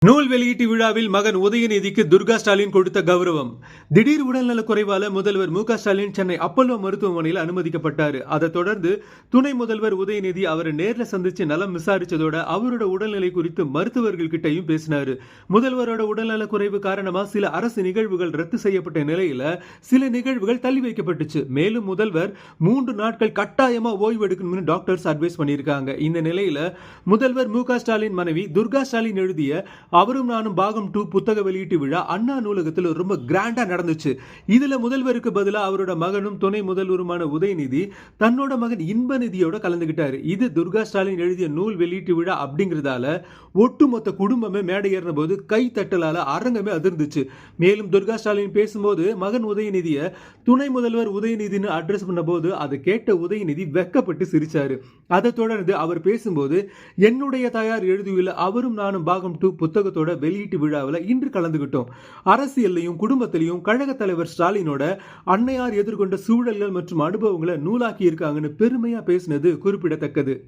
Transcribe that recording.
நூல் வெளியீட்டு விழாவில் மகன் உதயநிதிக்கு துர்கா ஸ்டாலின் கொடுத்த கௌரவம். திடீர் உடல்நலக் குறைவால முதல்வர் மு க ஸ்டாலின் சென்னை அப்பல்லோ மருத்துவமனையில் அனுமதிக்கப்பட்டாரு. அதை தொடர்ந்து துணை முதல்வர் உதயநிதி அவரை நேர்ல சந்திச்சு நலம் விசாரிச்சதோட அவரோட உடல்நிலை குறித்து மருத்துவர்கள் கிட்டையும் பேசினாரு. முதல்வரோட உடல்நலக் குறைவு காரணமா சில அரசு நிகழ்வுகள் ரத்து செய்யப்பட்ட நிலையில சில நிகழ்வுகள் தள்ளி வைக்கப்பட்டுச்சு. மேலும் முதல்வர் 3 நாட்கள் கட்டாயமா ஓய்வு எடுக்கணும்னு டாக்டர்ஸ் அட்வைஸ் பண்ணியிருக்காங்க. இந்த நிலையில முதல்வர் மு க ஸ்டாலின் மனைவி துர்கா ஸ்டாலின் எழுதிய அவரும் நானும் பாகம் 2 புத்தக வெளியீட்டு விழா அண்ணா நூலகத்தில் ரொம்ப கிராண்டா நடந்துச்சு. இதுல முதல்வருக்கு பதிலா அவரோட மகனும் துணை முதல்வருமான உதயநிதி தன்னோட மகன் இன்பநிதியோட கலந்துகிட்டாரு. இது துர்கா ஸ்டாலின் எழுதிய நூல் வெளியீட்டு விழா அப்படிங்கிறதால ஒட்டுமொத்த குடும்பமே மேடை ஏறின போது கை தட்டலால அரங்கமே அதிர்ந்துச்சு. மேலும் துர்கா ஸ்டாலின் பேசும்போது மகன் உதயநிதிய துணை முதல்வர் உதயநிதினு அட்ரஸ் பண்ண போது அதை கேட்ட உதயநிதி வெக்கப்பட்டு சிரிச்சாரு. அதை தொடர்ந்து அவர் பேசும்போது என்னுடைய தாயார் எழுதியுள்ள அவரும் நானும் பாகம் 2 புத்தகத்தோட வெளியீட்டு விழாவில் இன்று கலந்துகிட்டோம். அரசியல்லையும் குடும்பத்திலையும் கழக தலைவர் ஸ்டாலினோட அன்னையார் எதிர்கொண்ட சூழல்கள் மற்றும் அனுபவங்களை நூலாக்கி இருக்காங்கன்னு பெருமையா பேசினது குறிப்பிடத்தக்கது.